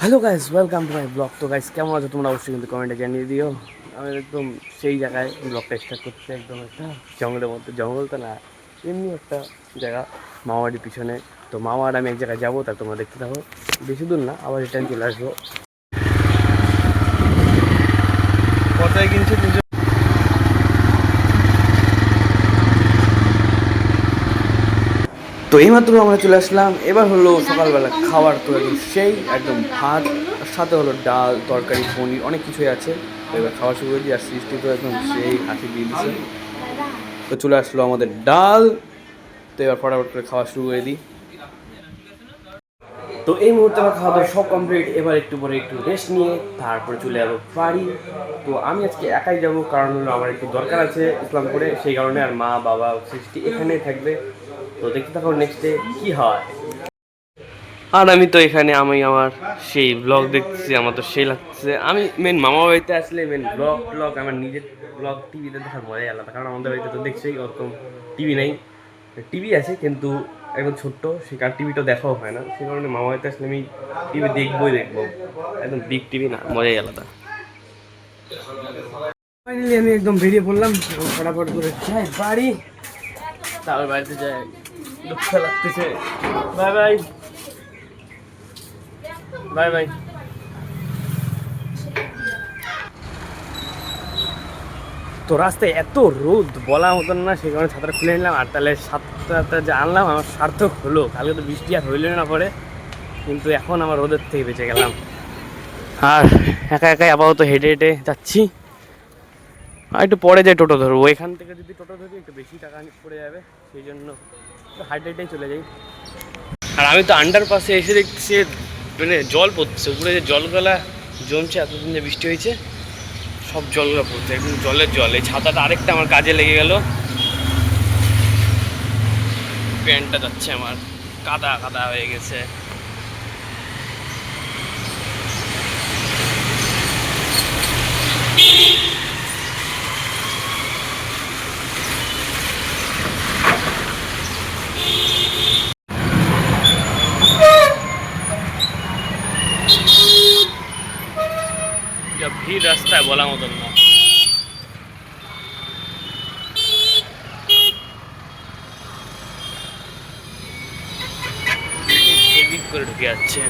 Hello guys, welcome to my blog. তো guys, কেমন আছো তোমরা? অবশ্যই কিন্তু কমেন্টে জানিয়ে দিও। আমি একদম সেই জায়গায় ব্লগটা স্টার্ট করতে, একদম একটা জঙ্গলের মধ্যে। জঙ্গল তো না, এমনি একটা জায়গা, মামাবাড়ির পিছনে। তো মামার আমি এক জায়গায় যাবো, তা তোমরা দেখতে থাকো। বেশি দূর না, আবার রিটার্ন চলে আসবো। কোথায় কিনছে দুজন? তো এইমাত্র আমরা চলে আসলাম। এবার হলো সকালবেলা খাবার, তো একদম সেই একদম ভাত, সাথে হলো ডাল, তরকারি, পনির, অনেক কিছুই আছে। তো এবার খাওয়া শুরু করে দিই। আর সৃষ্টি তো একদম সেই হাসি দিয়ে দিচ্ছে। তো চলে আসলো আমাদের ডাল। তো এবার ফটাফট করে খাওয়া শুরু করে দিই। তো এই মুহূর্তে আমার খাওয়া দাওয়া সব কমপ্লিট। এবার একটু পরে একটু রেস্ট নিয়ে তারপরে চলে যাবো বাড়ি। তো আমি আজকে একাই যাব, কারণ হলো আমার একটু দরকার আছে ইসলামপুরে, সেই কারণে। আর মা বাবা সৃষ্টি এখানেই থাকবে। তো দেখতে থাকো নেক্সট ডে কী হয়। আর আমি তো এখানে আমার সেই ব্লগ দেখতেছি, আমার তো সেই লাগছে। আমি মেন মামা বাড়িতে আসলে মেন ব্লগ আমার নিজের ব্লগ টিভিতে দেখার মজাই আলাদা। কারণ আমাদের বাড়িতে তো দেখছোই ওরকম টিভি নেই। টিভি আছে কিন্তু একদম ছোট্ট, সে কার টিভিটা দেখাও হয় না। সে কারণে মামা বাড়িতে আসলে আমি টিভি দেখবো। একদম বিগ টিভি না, মজাই আলাদা। ফাইনালি আমি একদম বেরিয়ে পড়লাম এবং ফটাফট করে যাই বাড়ি। তারপর বাড়িতে যাই, দুঃখ লাগতেছে। Bye bye bye bye. তো রাস্তায় এত রোদ বলা মতন না, সেই কারণে ছাতাটা খুলে নিলাম। আর তাহলে সাতটা যে আনলাম আমার সার্থক হলো। কালকে তো বৃষ্টি আর হইল না পরে, কিন্তু এখন আমার রোদের থেকে বেঁচে গেলাম। আর একা একাই আপাতত হেঁটে হেঁটে যাচ্ছি। আর একটু পরে যাই টোটো ধরবো। এখান থেকে যদি টোটো ধরি একটু বেশি টাকা পড়ে যাবে, সেই জন্য হাইটে হেঁটেই চলে যাই। আর আমি তো আন্ডারপাসে এসে দেখছি মানে জল পড়ছে উপরে, যে জলগুলা জমছে এতদিন যে বৃষ্টি হয়েছে, সব জলগুলো পড়ছে একদম জলের জল। এই ছাতাটা আরেকটা আমার কাজে লেগে গেল। প্যান্টটা যাচ্ছে আমার কাদা কাদা হয়ে গেছে। যা ভিড় রাস্তায় বলা মতন না। করে ঢুকে যাচ্ছে।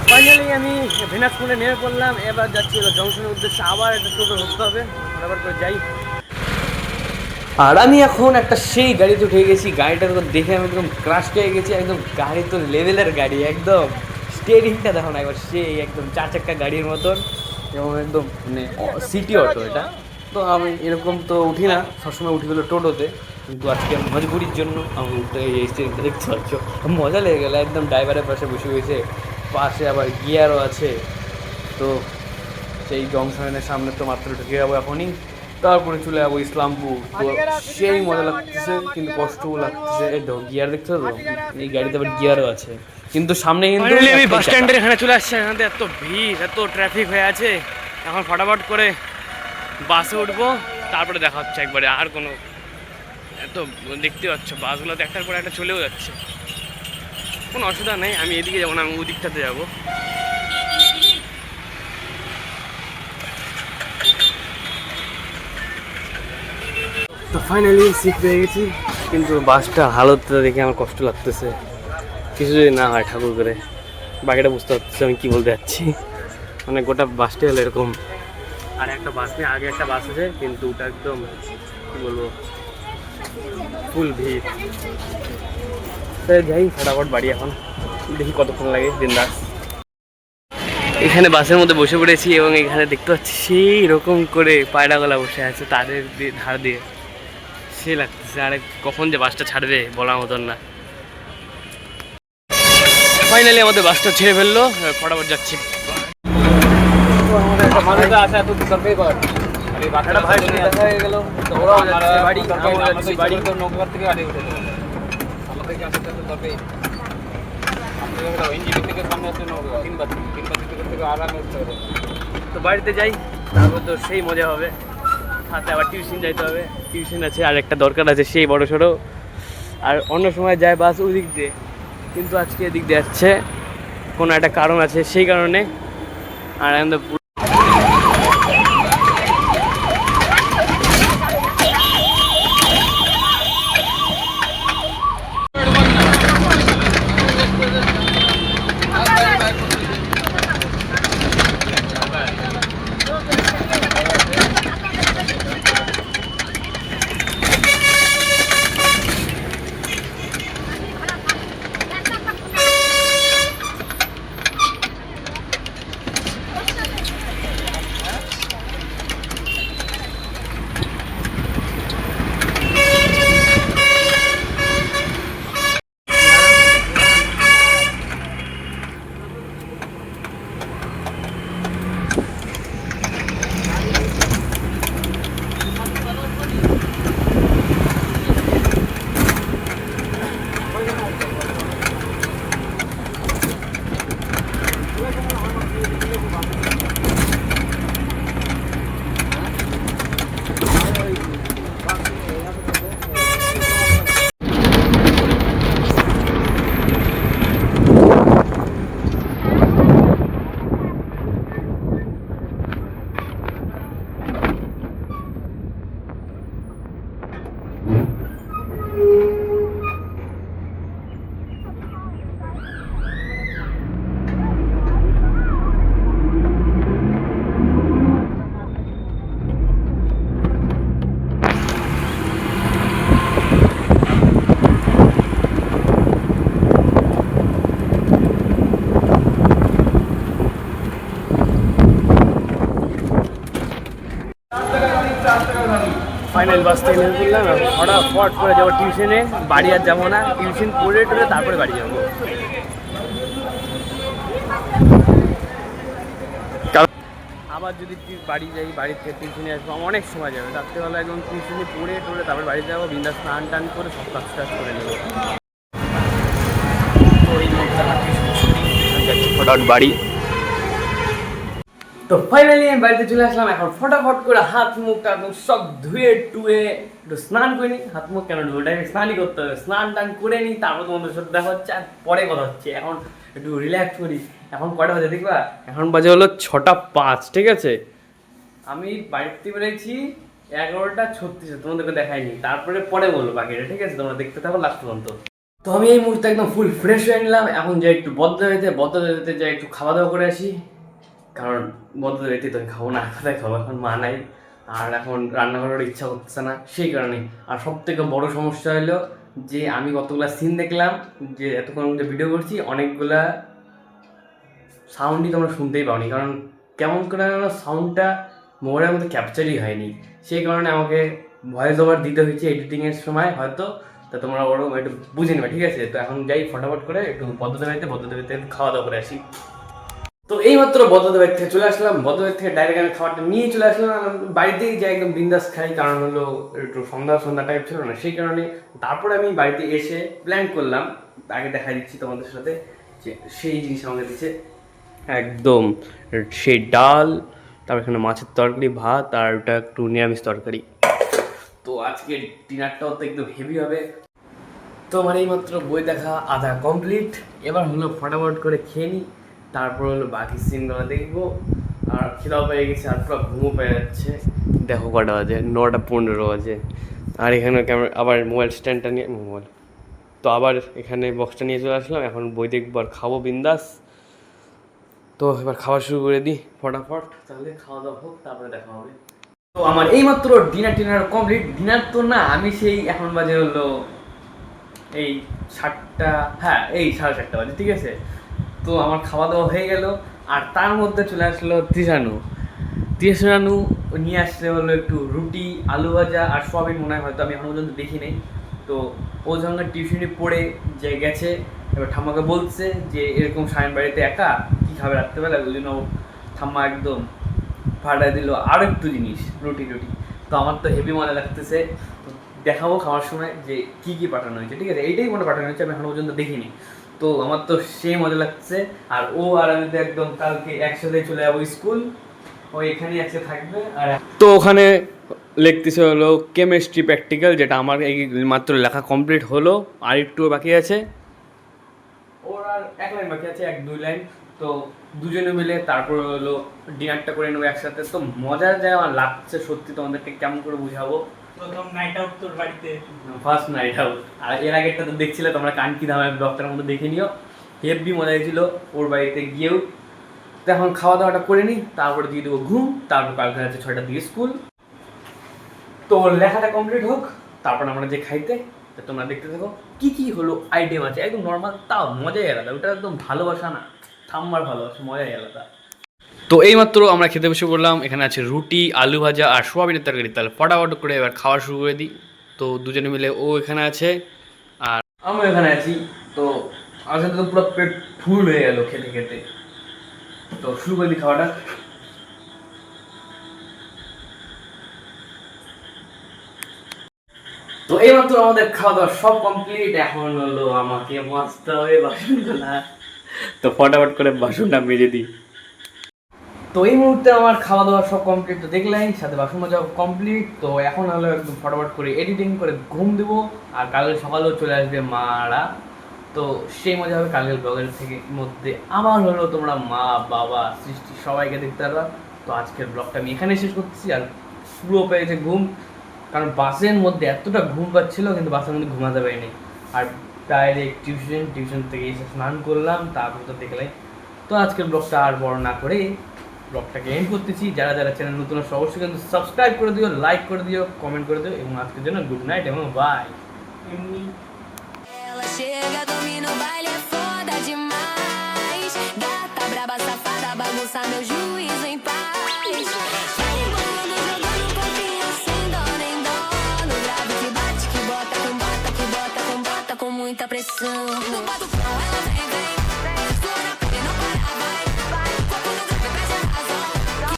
ফাইনালি আমি ভেনাসপুরে নেমে পড়লাম। এবার যাচ্ছি জংশনের উদ্দেশ্যে। আবার একটা টোটো ধরতে হবে, আবার করে যাই। আর আমি এখন একটা সেই গাড়িতে উঠে গেছি। গাড়িটা তো দেখে আমি একদম ক্রাশ খেয়ে গেছি। একদম গাড়ি তো লেভেলের গাড়ি, একদম স্টিয়ারিংটা দেখো না একবার, সেই একদম 4 চাকা গাড়ির মতন, এবং একদম মানে সিটি অটো এটা। তো আমি এরকম তো উঠি না, সবসময় উঠি হলো টোটোতে, কিন্তু আজকে আমি মজবুরির জন্য আমি উঠতে এই স্টিয়ারিংটা দেখতে পাচ্ছ। মজা লেগে গেলো, একদম ড্রাইভারের পাশে বসে বসে। পাশে আবার গিয়ারও আছে। তো সেই জংশনের সামনে তো মাত্র ঢুকে যাবো এখনই। তারপরে চলে যাবো ইসলামপুর। তো সেই মজা লাগতেছে, কিন্তু কষ্টও লাগতেছে। এই গিয়ার দেখছো তো, এই গাড়িতে আবার গিয়ারও আছে, কিন্তু সামনে কিন্তু আমি বাস স্ট্যান্ডের এখানে চলে আসছি। এখানে এত ভিড়, এত ট্রাফিক হয়ে আছে। এখন ফটাফট করে বাসে উঠবো, তারপরে দেখা হচ্ছে একবারে। আর কোনো এত দেখতে পাচ্ছ বাসগুলো তো একটার পর একটা চলেও যাচ্ছে, কোনো অসুবিধা নেই। আমি এদিকে যাবো না, আমি ওই দিকটাতে যাবো। তো ফাইনালি সিট পেয়ে গেছি, কিন্তু বাসটা হালতটা দেখে আমার কষ্ট লাগতেছে। কিছু যদি না হয় ঠাকুর করে, বাকিটা বুঝতে পারতেছে আমি কী বলতে যাচ্ছি। মানে গোটা বাসটা হলো এরকম। আর একটা বাস নিয়ে আগে একটা বাস আছে, কিন্তু ওটা একদম কী বলবো, ফুল ভিড়। যাই ফটাফট বাড়ি এখন, দেখি কতক্ষণ লাগে দিনরাত। এখানে বাসের মধ্যে বসে পড়েছি, এবং এখানে দেখতে পাচ্ছি সেই রকম করে পায়রাগোলা বসে আছে তাদের ধার দিয়ে। সে লাগতেছে, আরে কখন যে বাসটা ছাড়বে বলার মতন না। ফাইনালি আমাদের বাসটা ছেড়ে ফেললো, ফটাফট যাচ্ছি। তো বাড়িতে যাই, তারপর তো সেই মজা হবে। সাথে আবার টিউশন যাইতে হবে, টিউশন আছে আর একটা দরকার আছে সেই বড় সড়ো। আর অন্য সময় যায় বাস ওই দিক দিয়ে, কিন্তু আজকে এদিক দিয়ে যাচ্ছে, কোনো একটা কারণ আছে সেই কারণে। আর আমাদের ফাইনাল বাস থেকে নেমে পড়লাম। ফটাফট করে যাবো টিউশনে, বাড়ি আর যাবো না, টিউশন পড়ে টরে তারপরে বাড়ি যাবো। আবার যদি বাড়ি যাই, বাড়ির থেকে টিউশনে আসবো, আমার অনেক সময় যাবে। রাত্রেবেলা একদম টিউশনে পড়ে টরে তারপরে বাড়ি যাবো, বিন্দাস স্নান টান করে সব কাজ টাজ করে নেবো। তো এই ফটাফট বাড়ি। তো ফাইনালি আমি বাড়িতে চলে আসলাম। এখন ফটাফট করে হাত মুখটা একদম সব ধুয়ে টুয়ে একটু স্নান করে নিই। হাত মুখ কেন ধুয়ে, ডাইরেক্ট স্নানই করতে হবে। স্নান টান করে নিই, তারপর তোমাদের সাথে দেখা হচ্ছে। আর পরে কথা হচ্ছে, এখন একটু রিল্যাক্স করি। এখন কয়টা বাজে দেখবা? এখন বাজে হলো 6:05, ঠিক আছে? আমি বাড়িতে বেরিয়েছি 11:36, তোমাদেরকে দেখাইনি। তারপরে পরে বলবো বাকিটা, ঠিক আছে? তোমরা দেখতে থাকো লাস্ট পর্যন্ত। তো আমি এই মুহূর্তে একদম ফুল ফ্রেশ হয়ে নিলাম। এখন যাই একটু বদ্ধ যাই একটু খাওয়া দাওয়া করে আসি, কারণ বদ্ধ যেতে তো খাবো না, কোথায় খাবো, এখন মা নাই। আর এখন রান্না করার ইচ্ছা করছে না, সেই কারণে। আর সব থেকে বড় সমস্যা হলো যে আমি কতগুলা সিন দেখলাম, যে এতক্ষণ মধ্যে ভিডিও করছি, অনেকগুলা সাউন্ডই তোমরা শুনতেই পাওনি, কারণ কেমন করে সাউন্ডটা মোবাইলের মধ্যে ক্যাপচারই হয়নি। সেই কারণে আমাকে ভয়েস ওভার দিতে হয়েছে এডিটিংয়ের সময় হয়তো। তা তোমরা ওরকম একটু বুঝে নেবে, ঠিক আছে? তো এখন যাই ফটাফট করে একটু বদ্ধদেবাইতে খাওয়া দাওয়া করে আসি। তো এইমাত্র বদ্ধদেবের থেকে চলে আসলাম। বদ্ধদেবের থেকে ডাইরেক্ট আমি খাবারটা নিয়ে চলে আসলাম। বাড়িতেই যাই একদম বিন্দাস খাই, কারণ হলো একটু সন্ধ্যা টাইপ ছিল না, সেই কারণে। তারপরে আমি বাড়িতে এসে প্ল্যান করলাম, আগে দেখা দিচ্ছি তোমাদের সাথে, যে সেই জিনিস আমাকে দিচ্ছে একদম সেই ডাল, তারপর এখানে মাছের তরকারি, ভাত, আর ওটা একটু নিরামিষ তরকারি। তো আজকে ডিনারটাও তো একদম হেভি হবে। তো আমার এইমাত্র বই দেখা আধা কমপ্লিট। এবার হলো ফটাফট করে খেয়ে নিই, তারপর হলো বাকি সিনগুলো দেখবো। আর খিদাও পেয়ে গেছে, আর পুরো ঘুমও পেয়ে যাচ্ছে। দেখো কটা বাজে, 9:15 বাজে। আর এখানে ক্যামেরা, আবার মোবাইল স্ট্যান্ডটা নিয়ে তো আবার এখানে বক্সটা নিয়ে চলে আসলাম। এখন বই দেখবো আর খাবো বিন্দাস। তো এবার খাওয়া শুরু করে দিই ফটাফট, তাহলে খাওয়া দাওয়া হোক, তারপরে দেখা হবে। তো আমার এইমাত্র ডিনার কমপ্লিট। ডিনার তো না, আমি সেই এখন বাজে হলো এই 7টা, হ্যাঁ এই 7:30 বাজে, ঠিক আছে? তো আমার খাওয়া দাওয়া হয়ে গেল। আর তার মধ্যে চলে আসলো তৃষানু নিয়ে আসলে হলো একটু রুটি, আলু ভাজা আর সয়াবিন, মনে হয়, হয়তো আমি এখন পর্যন্ত দেখি নেই। তো ও যখন টিউশনি পড়ে যে গেছে, এবার ঠাম্মাকে বলছে যে এরকম সায়ন বাড়িতে একা কী খাবে রাত্রেবেলা, ওই জন্য ঠাম্মা একদম পাঠায় দিল আরও একটু জিনিস, রুটি। তো আমার তো হেভি মজা লাগতেছে। দেখাবো খাওয়ার সময় যে কী পাঠানো হয়েছে, ঠিক আছে? এইটাই মনে পাঠানো হয়েছে, আমি এখন পর্যন্ত দেখিনি। তো আমার তো সেই মজা লাগছে। আর ও আর আমি তো একদম কালকে একসাথে চলে যাবো স্কুল, ও এখানেই একসাথে থাকবে। আর তো ওখানে লিখতেছে হলো কেমিস্ট্রি প্র্যাকটিক্যাল, যেটা আমার এই মাত্র লেখা কমপ্লিট হলো, আর একটু বাকি আছে, ওর আর 1 লাইন বাকি আছে, 1-2 লাইন। তো দুজনে মিলে তারপর হলো ডিনারটা করে নেবো একসাথে। তো মজা যায় আমার লাগছে সত্যি, তোমাদেরকে কেমন করে বুঝাবো। প্রথম নাইট আউট তোর বাড়িতে, ফার্স্ট নাইট আউট। আর এর আগেরটা তো দেখছিলে তোমরা, কানকি ধামের ব্লগটার মধ্যে দেখে নিও, হেভি মজা হয়েছিল ওর বাড়িতে গিয়েও। তো এখন খাওয়া দাওয়াটা করে নিই, তারপরে দিয়ে দেবো ঘুম, তারপর কালকে আছে 6টার দিকে স্কুল। তো ওর লেখাটা কমপ্লিট হোক, তারপর আমরা যে খাইতে। তো তোমরা দেখতে থাকো কি কি হলো আইটেম আছে, একদম নর্মাল, তাও মজাই আলাদা। ওটা একদম ভালোবাসা না, ঠাম্মার ভালোবাসা, মজাই আলাদা। তো এইমাত্র আমরা খেতে বসে পড়লাম। এখানে আছে রুটি, আলু ভাজা আর সোয়াবিনের তরকারি। তাহলে ফটাফট করে এবার খাওয়া শুরু করে দিই। তো দুজনে মিলে, ও এখানে আছে আর আমি এখানে আছি। তো আসলে তো পুরো পেট ফুল হয়ে গেল খেতে খেতে। তো শুরু করে দিই খাওয়াটা। তো এইমাত্র আমাদের খাওয়া দাওয়া সব কমপ্লিট। এখন হলো আমাকে মাজতে হবে বাসনগুলা। তো ফটাফট করে বাসনটা মেজে দিই। তো এই মুহূর্তে আমার খাওয়া দাওয়া সব কমপ্লিট, তো দেখলেন, সাথে বাসন মাজা কমপ্লিট। তো এখন হলো একদম ফটাফট করে এডিটিং করে ঘুম দেবো। আর কালকে সকালেও চলে আসবে মারা। তো সেই মজা হবে কালকের ব্লগের থেকে মধ্যে। আমার হলো তোমরা মা বাবা সৃষ্টি সবাইকে দেখতে পারবা। তো আজকের ব্লগটা আমি এখানে শেষ করতেছি। আর পুরো পেয়েছে ঘুম, কারণ বাসের মধ্যে এতটা ঘুম পাচ্ছিলো, কিন্তু বাসের মধ্যে ঘুমাতে পারিনি। আর ডাইরেক্ট টিউশন থেকে এসে স্নান করলাম, তারপর তো দেখলে। তো আজকের ব্লগটা আর বড় না করে ব্লগটাকে এন্ড করতেছি। যারা যারা চ্যানেল নতুন আছে অবশ্যই কিন্তু সাবস্ক্রাইব করে দিও, লাইক করে দিও, কমেন্ট করে দিও, এবং আজকের জন্য গুড নাইট এবং by. Ela chega, domina o baile, é foda demais. Gata, braba, safada, bagunça meu juízo em paz. Vai embolando, jogando um pouquinho sem dó nem dó. No grave que bate, que bota com bota, que bota com bota com muita pressão. No batucão, ela vem, vem, vem.